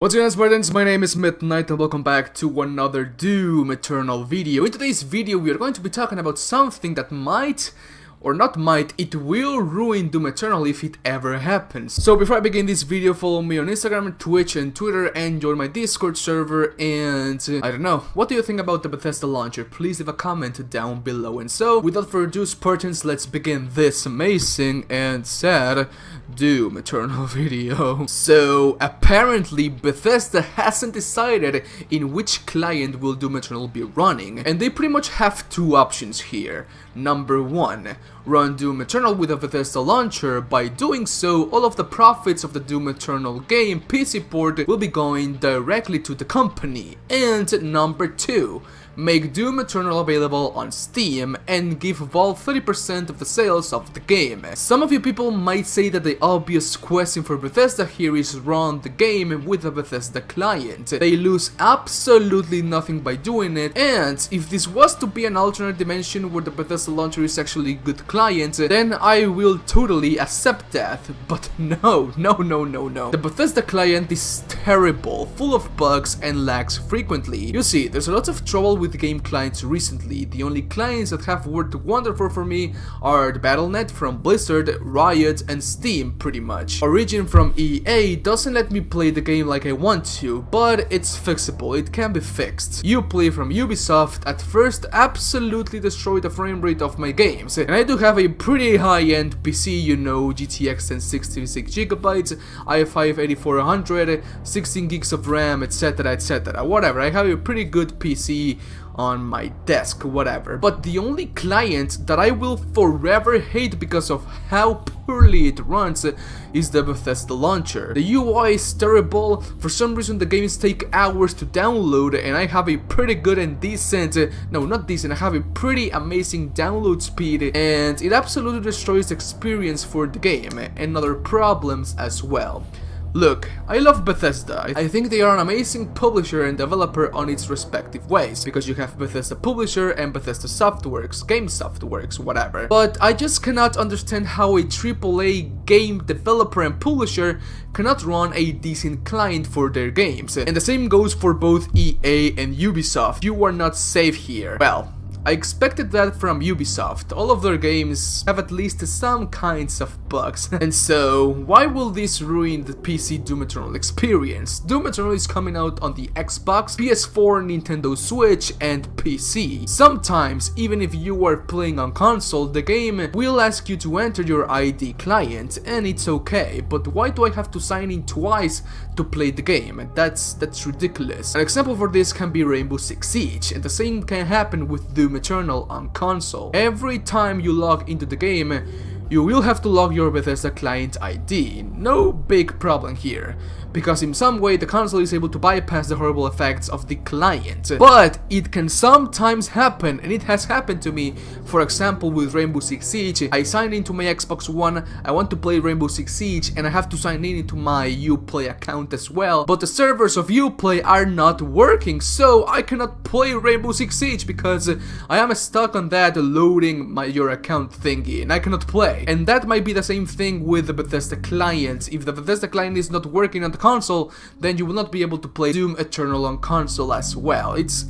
What's going on, Spartans? My name is Midnight and welcome back to another Doom Eternal video. In today's video we are going to be talking about something that might, or not might, it will ruin Doom Eternal if it ever happens. So before I begin this video, follow me on Instagram, Twitch and Twitter and join my Discord server and I don't know, what do you think about the Bethesda Launcher? Please leave a comment down below. And so, without further ado, Spartans, let's begin this amazing and sad Doom Eternal video. So apparently Bethesda hasn't decided in which client will Doom Eternal be running, and they pretty much have two options here. Number one, run Doom Eternal with a Bethesda Launcher. By doing so, all of the profits of the Doom Eternal game PC port will be going directly to the company. And number two, make Doom Eternal available on Steam and give Valve 30% of the sales of the game. Some of you people might say that the obvious question for Bethesda here is run the game with a Bethesda client. They lose absolutely nothing by doing it, and if this was to be an alternate dimension where the Bethesda Launcher is actually a good client, then I will totally accept that. But no. The Bethesda client is terrible, full of bugs and lags frequently. You see, there's a lot of trouble with game clients recently. The only clients that have worked wonderful for me are the Battle.net from Blizzard, Riot and Steam pretty much. Origin from EA doesn't let me play the game like I want to, but it's fixable, it can be fixed. Uplay from Ubisoft at first absolutely destroyed the frame rate of my games, and I do have a pretty high-end PC, you know, GTX 1066GB, i5 8400, 16 gigs of RAM, etc, whatever. I have a pretty good PC on my desk, whatever. But the only client that I will forever hate because of how poorly it runs is the Bethesda Launcher. The UI is terrible. For some reason the games take hours to download, and I have a pretty good and decent, no not decent, I have a pretty amazing download speed, and it absolutely destroys the experience for the game and other problems as well. Look, I love Bethesda. I think they are an amazing publisher and developer on its respective ways, because you have Bethesda Publisher and Bethesda Softworks, Game Softworks, whatever. But I just cannot understand how a AAA game developer and publisher cannot run a decent client for their games. And the same goes for both EA and Ubisoft. You are not safe here. Well, I expected that from Ubisoft. All of their games have at least some kinds of bugs. And so, why will this ruin the PC Doom Eternal experience? Doom Eternal is coming out on the Xbox, PS4, Nintendo Switch, and PC. Sometimes, even if you are playing on console, the game will ask you to enter your ID client, and it's okay. But why do I have to sign in twice to play the game? That's ridiculous. An example for this can be Rainbow Six Siege, and the same can happen with Doom Eternal on console. Every time you log into the game, you will have to log your Bethesda client ID. No big problem here, because in some way the console is able to bypass the horrible effects of the client. But it can sometimes happen, and it has happened to me. For example, with Rainbow Six Siege, I signed into my Xbox One, I want to play Rainbow Six Siege, and I have to sign in into my Uplay account as well, but the servers of Uplay are not working, so I cannot play Rainbow Six Siege because I am stuck on that loading your account thingy, and I cannot play. And that might be the same thing with the Bethesda client. If the Bethesda client is not working on the console, then you will not be able to play Doom Eternal on console as well. It's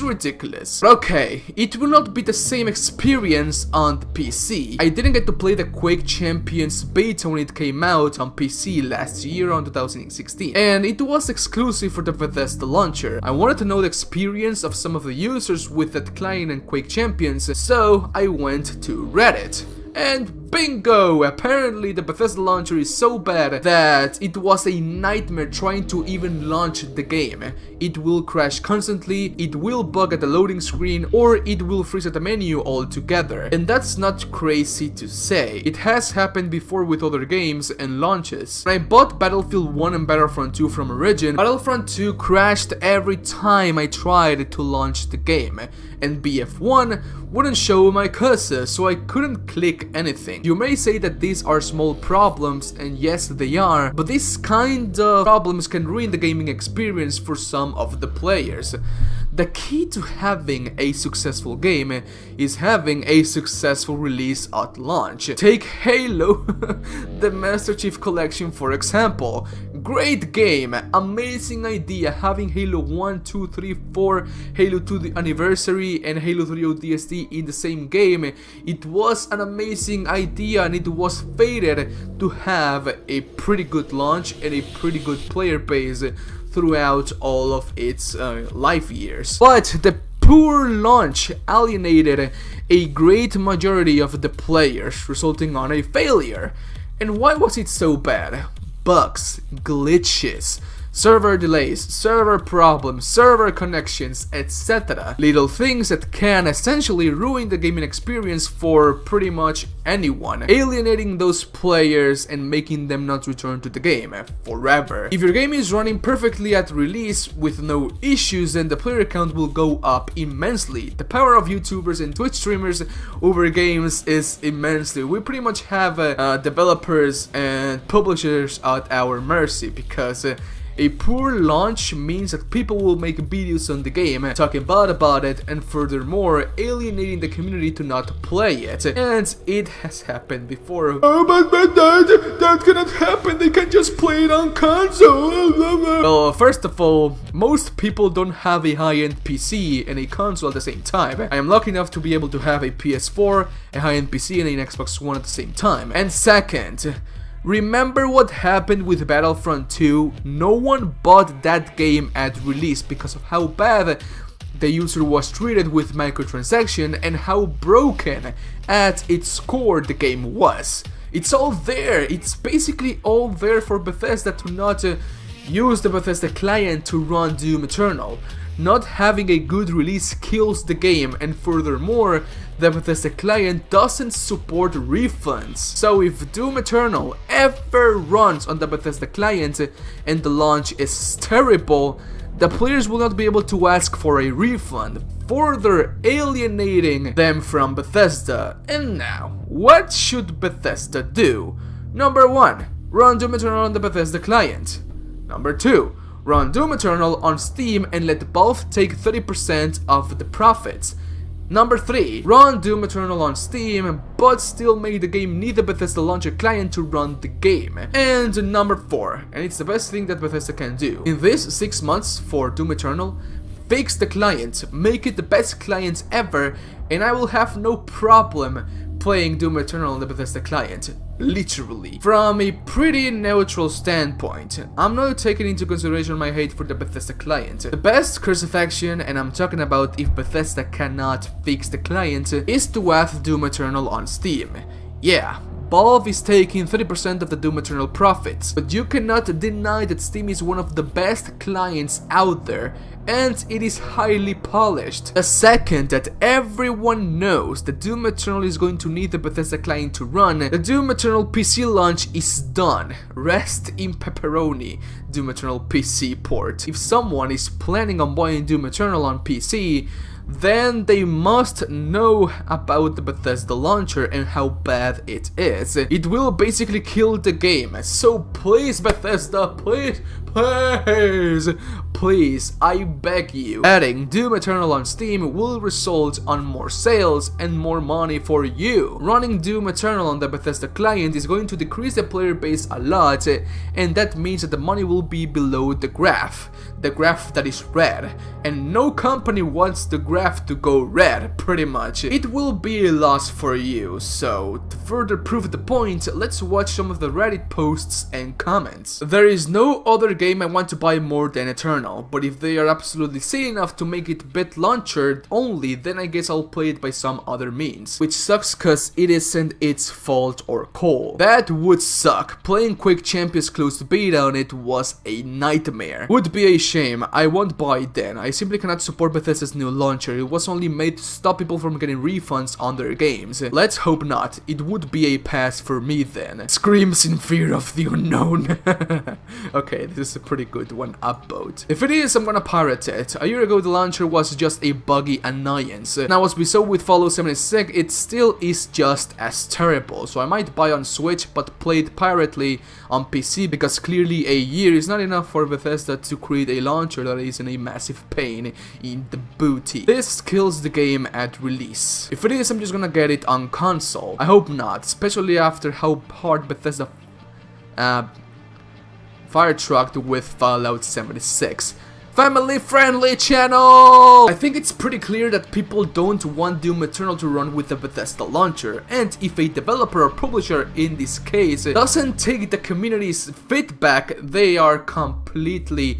ridiculous. Okay, it will not be the same experience on the PC. I didn't get to play the Quake Champions beta when it came out on PC last year on 2016, and it was exclusive for the Bethesda Launcher. I wanted to know the experience of some of the users with that client and Quake Champions, so I went to Reddit. And bingo! Apparently the Bethesda Launcher is so bad that it was a nightmare trying to even launch the game. It will crash constantly, it will bug at the loading screen, or it will freeze at the menu altogether. And that's not crazy to say. It has happened before with other games and launches. When I bought Battlefield 1 and Battlefront 2 from Origin, Battlefront 2 crashed every time I tried to launch the game, and BF1 wouldn't show my cursor, so I couldn't click anything. You may say that these are small problems, and yes they are, but these kind of problems can ruin the gaming experience for some of the players. The key to having a successful game is having a successful release at launch. Take Halo, the Master Chief Collection for example. Great game, amazing idea, having Halo 1, 2, 3, 4, Halo 2 the Anniversary and Halo 3 ODST in the same game. It was an amazing idea and it was fated to have a pretty good launch and a pretty good player base throughout all of its life years. But the poor launch alienated a great majority of the players, resulting on a failure. And why was it so bad? Bugs, glitches, server delays, server problems, server connections, etc. Little things that can essentially ruin the gaming experience for pretty much anyone, alienating those players and making them not return to the game forever. If your game is running perfectly at release with no issues, then the player count will go up immensely. The power of YouTubers and Twitch streamers over games is immensely. We pretty much have developers and publishers at our mercy, because a poor launch means that people will make videos on the game, talking bad about it, and furthermore alienating the community to not play it. And it has happened before. Oh, but that cannot happen, they can just play it on console. Well, first of all, most people don't have a high-end PC and a console at the same time. I am lucky enough to be able to have a PS4, a high-end PC, and an Xbox One at the same time. And second, remember what happened with Battlefront 2? No one bought that game at release because of how bad the user was treated with microtransaction and how broken at its core the game was. It's all there, it's basically all there for Bethesda to not use the Bethesda client to run Doom Eternal. Not having a good release kills the game, and furthermore, the Bethesda client doesn't support refunds. So if Doom Eternal ever runs on the Bethesda client and the launch is terrible, the players will not be able to ask for a refund, further alienating them from Bethesda. And now, what should Bethesda do? Number 1, run Doom Eternal on the Bethesda client. Number 2, run Doom Eternal on Steam and let Valve take 30% of the profits. Number 3, run Doom Eternal on Steam, but still make the game need the Bethesda Launcher client to run the game. And number 4, and it's the best thing that Bethesda can do, in this 6 months for Doom Eternal, fix the client, make it the best client ever, and I will have no problem playing Doom Eternal on the Bethesda client. Literally. From a pretty neutral standpoint, I'm not taking into consideration my hate for the Bethesda client. The best course of action, and I'm talking about if Bethesda cannot fix the client, is to add Doom Eternal on Steam. Yeah, Valve is taking 30% of the Doom Eternal profits, but you cannot deny that Steam is one of the best clients out there, and it is highly polished. The second that everyone knows that Doom Eternal is going to need the Bethesda client to run, the Doom Eternal PC launch is done. Rest in pepperoni, Doom Eternal PC port. If someone is planning on buying Doom Eternal on PC, then they must know about the Bethesda Launcher and how bad it is. It will basically kill the game. So please, Bethesda, please, I beg you. Adding Doom Eternal on Steam will result on more sales and more money for you. Running Doom Eternal on the Bethesda client is going to decrease the player base a lot, and that means that the money will be below the graph that is red, and no company wants the graph to go red, pretty much. It will be a loss for you. So to further prove the point, let's watch some of the Reddit posts and comments. There is no other game I want to buy more than Eternal, but if they are absolutely silly enough to make it bit launcher only, then I guess I'll play it by some other means, which sucks cause it isn't its fault or call. That would suck. Playing Quake Champions closed beta on it was a nightmare. Would be a shame. I won't buy it then. I simply cannot support Bethesda's new launcher. It was only made to stop people from getting refunds on their games. Let's hope not. It would be a pass for me then. Screams in fear of the unknown. Okay, this is a pretty good one, upvote. If it is, I'm gonna pirate it. A year ago the launcher was just a buggy annoyance. Now as we saw with Fallout 76, it still is just as terrible. So I might buy on Switch but play it pirately on PC, because clearly a year is not enough for Bethesda to create a launcher that is in a massive pain in the booty. This kills the game at release. If it is, I'm just gonna get it on console. I hope not, especially after how hard Bethesda fire truck with Fallout 76. Family-friendly channel! I think it's pretty clear that people don't want Doom Eternal to run with the Bethesda Launcher, and if a developer or publisher in this case doesn't take the community's feedback, they are completely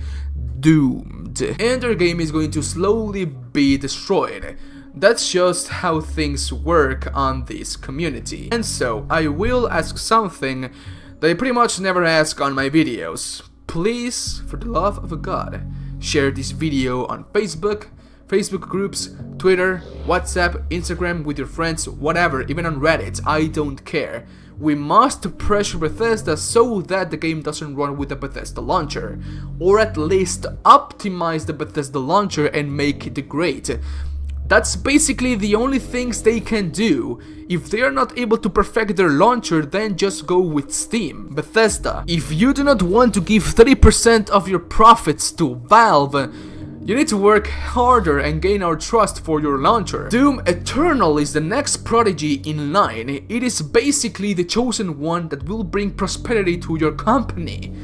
doomed, and their game is going to slowly be destroyed. That's just how things work on this community. And so, I will ask something that I pretty much never ask on my videos. Please, for the love of a God, share this video on Facebook groups, Twitter, WhatsApp, Instagram, with your friends, whatever, even on Reddit, I don't care. We must pressure Bethesda so that the game doesn't run with the Bethesda Launcher, or at least optimize the Bethesda Launcher and make it great. That's basically the only things they can do. If they are not able to perfect their launcher, then just go with Steam. Bethesda, if you do not want to give 30% of your profits to Valve, you need to work harder and gain our trust for your launcher. Doom Eternal is the next prodigy in line. It is basically the chosen one that will bring prosperity to your company.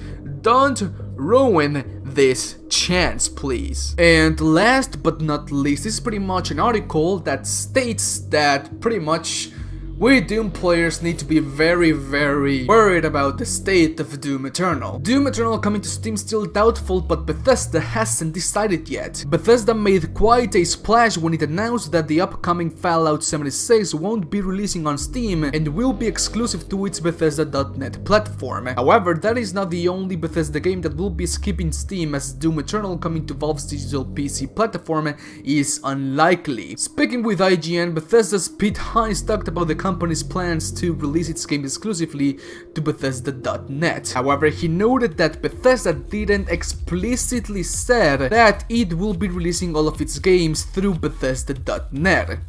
Don't ruin this chance, please. And last but not least, this is pretty much an article that states that pretty much we Doom players need to be very worried about the state of Doom Eternal. Doom Eternal coming to Steam still doubtful, but Bethesda hasn't decided yet. Bethesda made quite a splash when it announced that the upcoming Fallout 76 won't be releasing on Steam and will be exclusive to its Bethesda.net platform. However, that is not the only Bethesda game that will be skipping Steam, as Doom Eternal coming to Valve's digital PC platform is unlikely. Speaking with IGN, Bethesda's Pete Hines talked about the company's plans to release its game exclusively to Bethesda.net. However, he noted that Bethesda didn't explicitly said that it will be releasing all of its games through Bethesda.net.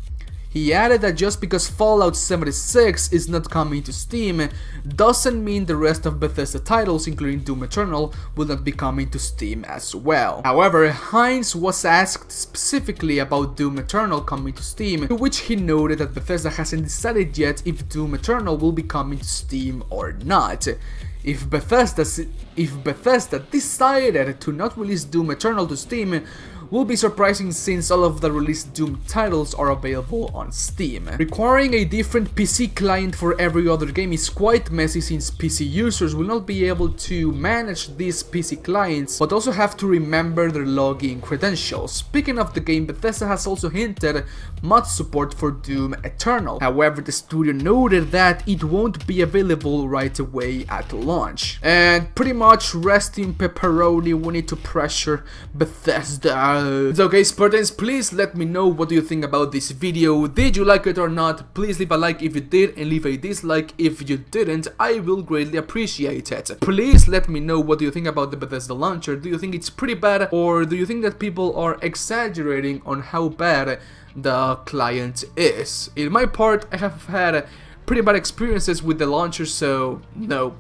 He added that just because Fallout 76 is not coming to Steam doesn't mean the rest of Bethesda titles, including Doom Eternal, will not be coming to Steam as well. However, Hines was asked specifically about Doom Eternal coming to Steam, to which he noted that Bethesda hasn't decided yet if Doom Eternal will be coming to Steam or not. If Bethesda decided to not release Doom Eternal to Steam, will be surprising since all of the released Doom titles are available on Steam. Requiring a different PC client for every other game is quite messy, since PC users will not be able to manage these PC clients, but also have to remember their login credentials. Speaking of the game, Bethesda has also hinted mod support for Doom Eternal. However, the studio noted that it won't be available right away at launch. And pretty much rest in pepperoni, we need to pressure Bethesda. It's okay, Spartans, please let me know what do you think about this video. Did you like it or not? Please leave a like if you did and leave a dislike if you didn't. I will greatly appreciate it. Please let me know what do you think about the Bethesda Launcher. Do you think it's pretty bad, or do you think that people are exaggerating on how bad the client is? In my part, I have had pretty bad experiences with the launcher, so no,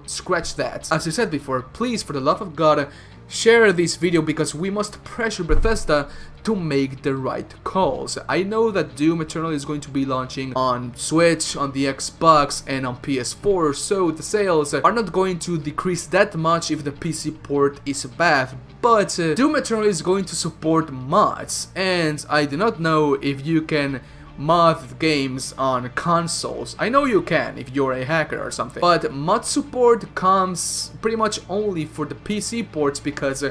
scratch that. As I said before, please, for the love of God, share this video, because we must pressure Bethesda to make the right calls. I know that Doom Eternal is going to be launching on Switch, on the Xbox, and on PS4, so the sales are not going to decrease that much if the PC port is bad. But Doom Eternal is going to support mods, and I do not know if you can mod games on consoles. I know you can if you're a hacker or something, but mod support comes pretty much only for the PC ports, because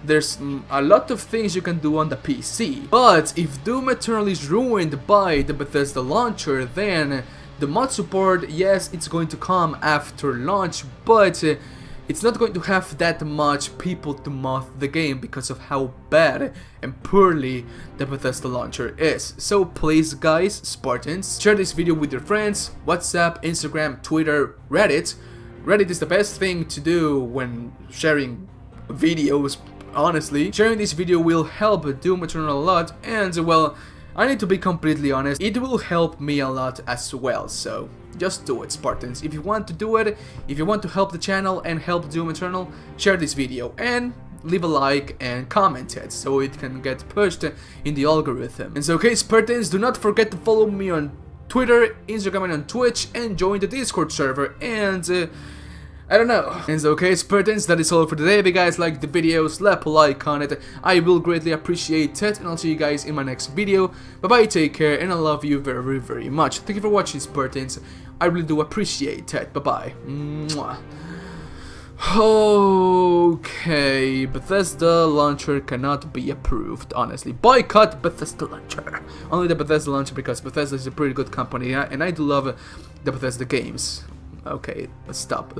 there's a lot of things you can do on the PC. But if Doom Eternal is ruined by the Bethesda Launcher, then the mod support, yes, it's going to come after launch, but it's not going to have that much people to mod the game because of how bad and poorly the Bethesda Launcher is. So please, guys, Spartans, share this video with your friends, WhatsApp, Instagram, Twitter, Reddit. Reddit is the best thing to do when sharing videos, honestly. Sharing this video will help Doom Eternal a lot, and well, I need to be completely honest, it will help me a lot as well, so just do it, Spartans. If you want to do it, if you want to help the channel and help Doom Eternal, share this video and leave a like and comment it so it can get pushed in the algorithm. And so, okay, Spartans, do not forget to follow me on Twitter, Instagram, and on Twitch, and join the Discord server. And I don't know. And so, okay, Spartans, that is all for today. If you guys like the video, slap a like on it. I will greatly appreciate it, and I'll see you guys in my next video. Bye bye, take care, and I love you very, very much. Thank you for watching, Spartans. I really do appreciate it. Bye bye. Mwah. Okay, Bethesda Launcher cannot be approved, honestly. Boycott Bethesda Launcher. Only the Bethesda Launcher, because Bethesda is a pretty good company, and I do love the Bethesda games. Okay, let's stop.